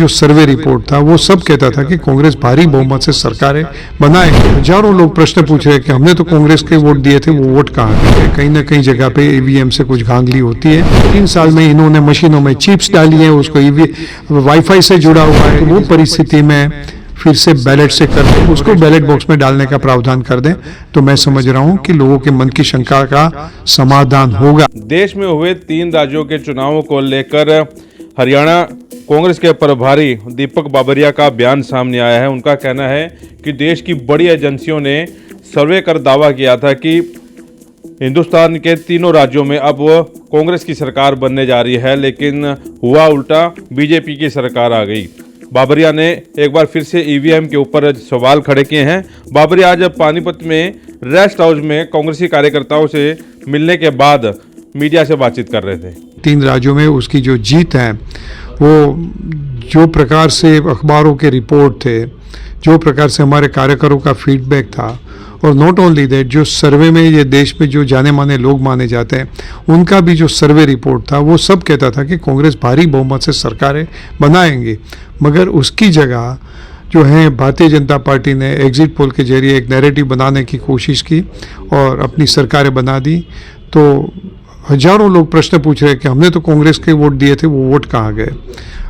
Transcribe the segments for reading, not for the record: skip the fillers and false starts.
जो survey report था वो सब कहता था कि कांग्रेस भारी बहुमत से सरकारें बनाएगी। हजारों लोग प्रश्न पूछ रहे हैं कि हमने तो कांग्रेस के वोट दिए थे, वो वोट कहाँ गए? कहीं ना कहीं जगह पे ईवीएम से कुछ धांधली होती है। 3 साल में इन्होंने मशीनों में चिप्स डाली है, उसको वाईफाई से जुड़ा हुआ है। वो परिस्थिति में फिर से बैलेट से कर दें, उसको बैलेट बॉक्स में डालने का प्रावधान कर दें, तो मैं समझ रहा हूं कि लोगों के मन की शंका का समाधान होगा। देश में हुए 3 राज्यों के चुनावों को लेकर हरियाणा कांग्रेस के प्रभारी दीपक बाबरिया का बयान सामने आया है। उनका कहना है कि देश की बड़ी एजेंसियों ने सर्वे कर दावा किया था कि हिंदुस्तान के तीनों राज्यों में अब कांग्रेस की सरकार बनने जा रही है, लेकिन हुआ उल्टा, बीजेपी की सरकार आ गई। बाबरिया ने एक बार फिर से ईवीएम के ऊपर सवाल खड़े किए हैं। बाबरिया आज पानीपत में रेस्ट हाउस में कांग्रेसी कार्यकर्ताओं से मिलने के बाद मीडिया से बातचीत कर रहे थे। 3 राज्यों में उसकी जो जीत है, वो जो प्रकार से अखबारों के रिपोर्ट थे, जो प्रकार से हमारे कार्यकर्ताओं का फीडबैक था, और नॉट ओनली दैट, जो सर्वे में ये देश में जो जाने माने लोग माने जाते हैं, उनका भी जो सर्वे रिपोर्ट था वो सब कहता था कि कांग्रेस भारी बहुमत से सरकारें बनाएंगी। मगर उसकी जगह जो है भारतीय जनता पार्टी ने एग्जिट पोल के जरिए एक नैरेटिव बनाने की कोशिश की और अपनी सरकारें बना दी। तो हजारों लोग प्रश्न पूछ रहे हैं कि हमने तो कांग्रेस के वोट दिए थे, वो वोट कहाँ गए?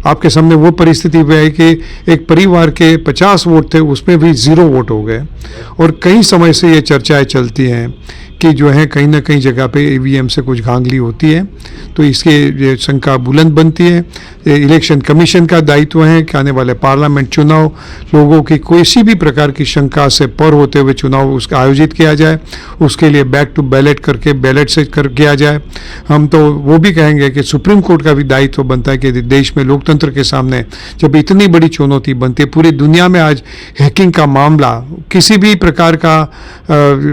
आपके सामने वो परिस्थिति भी आई कि एक परिवार के 50 वोट थे, उसमें भी 0 वोट हो गए। और कई समय से ये चर्चाएं चलती हैं कि जो है कहीं ना कहीं जगह पे ईवीएम से कुछ धांधली होती है, तो इसके शंका बुलंद बनती है। इलेक्शन कमीशन का दायित्व है कि आने वाले पार्लियामेंट चुनाव लोगों की किसी भी प्रकार की शंका से पर होते हुए चुनाव उसका आयोजित किया जाए, उसके लिए बैक टू बैलेट करके बैलेट से कर किया जाए। हम तो वो भी कहेंगे कि सुप्रीम कोर्ट का भी दायित्व बनता है कि देश में लोकतंत्र के सामने जब इतनी बड़ी चुनौती बनती है, पूरी दुनिया में आज हैकिंग का मामला, किसी भी प्रकार का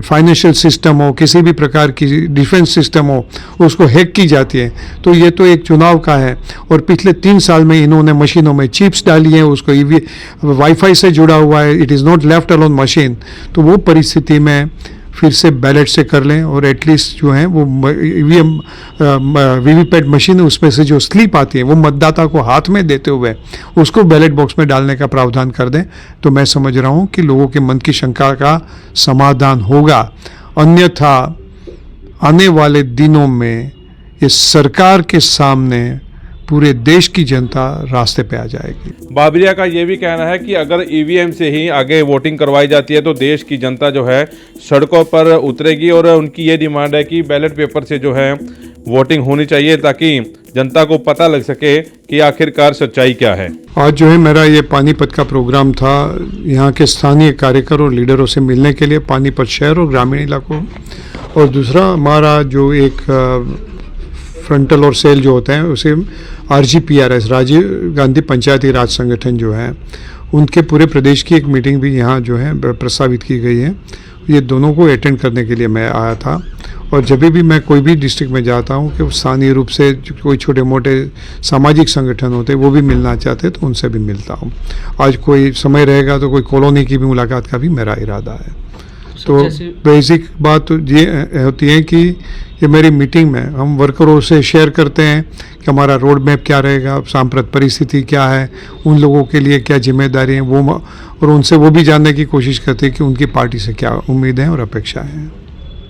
फाइनेंशियल सिस्टम हो, किसी भी प्रकार की डिफेंस सिस्टम हो, उसको हैक की जाती है, तो ये तो एक चुनाव का है। और पिछले 3 साल में इन्होंने मशीनों में चिप्स डाली हैं, उसको वाईफाई से जुड़ा हुआ है, it is not left alone machine. तो वो परिस्थिति में फिर से बैलेट से कर लें और एटलीस्ट जो है वो ईवीएम वीवीपैट मशीन, उसमें से जो स्लिप आती है वो मतदाता को हाथ में देते हुए उसको बैलेट बॉक्स में डालने का प्रावधान कर दें, तो मैं समझ रहा हूँ कि लोगों के मन की शंका का समाधान होगा। अन्यथा आने वाले दिनों में ये सरकार के सामने पूरे देश की जनता रास्ते पे आ जाएगी। बाबरिया का ये भी कहना है कि अगर ईवीएम से ही आगे वोटिंग करवाई जाती है तो देश की जनता जो है सड़कों पर उतरेगी, और उनकी ये डिमांड है कि बैलेट पेपर से जो है वोटिंग होनी चाहिए ताकि जनता को पता लग सके कि आखिरकार सच्चाई क्या है। आज जो है मेरा ये पानीपत का प्रोग्राम था, यहाँ के स्थानीय कार्यकर्ताओं और लीडरों से मिलने के लिए, पानीपत शहर और ग्रामीण इलाकों। और दूसरा हमारा जो एक फ्रंटल और सेल जो होते हैं उसे RGPRS, राजीव गांधी पंचायती राज संगठन जो है, उनके पूरे प्रदेश की एक मीटिंग भी यहाँ जो है प्रस्तावित की गई है। ये दोनों को अटेंड करने के लिए मैं आया था। और जब भी मैं कोई भी डिस्ट्रिक्ट में जाता हूँ कि स्थानीय रूप से कोई छोटे मोटे सामाजिक संगठन होते हैं वो भी मिलना चाहते हैं, तो उनसे भी मिलता हूँ। आज कोई समय रहेगा तो कोई कॉलोनी की भी मुलाकात का भी मेरा इरादा है। तो बेसिक बात तो ये होती है कि ये मेरी मीटिंग में हम वर्करों से शेयर करते हैं कि हमारा रोड मैप क्या रहेगा, सांप्रत परिस्थिति क्या है, उन लोगों के लिए क्या जिम्मेदारी है वो, और उनसे वो भी जानने की कोशिश करते हैं कि उनकी पार्टी से क्या उम्मीदें और अपेक्षाएं हैं।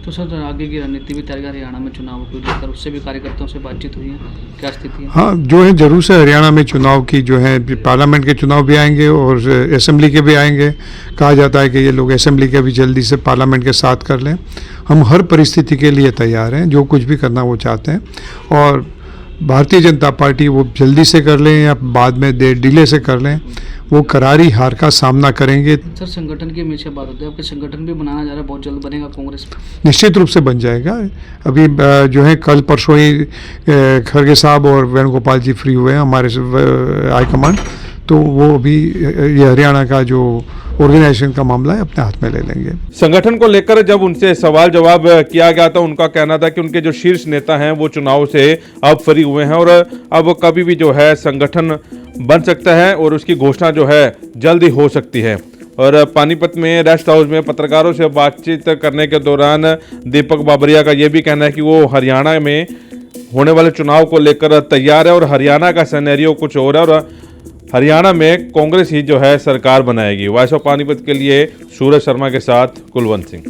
तो सर आगे की रणनीति भी तैयार, हरियाणा में चुनाव को लेकर उससे भी कार्यकर्ताओं से बातचीत हुई है, क्या स्थिति है? हाँ, जो है जरूर से हरियाणा में चुनाव की जो है, पार्लियामेंट के चुनाव भी आएंगे और असेंबली के भी आएंगे। कहा जाता है कि ये लोग असेंबली के भी जल्दी से पार्लियामेंट के साथ कर लें। हम हर परिस्थिति के लिए तैयार हैं, जो कुछ भी करना वो चाहते हैं। और भारतीय जनता पार्टी वो जल्दी से कर लें या बाद में डिले से कर लें, वो करारी हार का सामना करेंगे। सर संगठन की हमेशा बात होती है, आपके संगठन भी बनाना जा रहा है, बहुत जल्द बनेगा कांग्रेस में? निश्चित रूप से बन जाएगा। अभी जो है कल परसों ही खड़गे साहब और वेणुगोपाल जी फ्री हुए हैं हमारे हाईकमांड, तो वो अभी ये हरियाणा का जो ऑर्गेनाइजेशन का मामला है अपने हाथ में ले लेंगे। संगठन को लेकर जब उनसे सवाल जवाब किया गया था, उनका कहना था कि उनके जो शीर्ष नेता हैं वो चुनाव से अब फ्री हुए हैं और अब कभी भी जो है संगठन बन सकता है और उसकी घोषणा जो है जल्द ही हो सकती है। और पानीपत में रेस्ट हाउस में पत्रकारों से बातचीत करने के दौरान दीपक बाबरिया का ये भी कहना है कि वो हरियाणा में होने वाले चुनाव को लेकर तैयार है और हरियाणा का सिनेरियो कुछ और है और हरियाणा में कांग्रेस ही जो है सरकार बनाएगी। वॉइस ऑफ पानीपत के लिए सूरज शर्मा के साथ कुलवंत सिंह।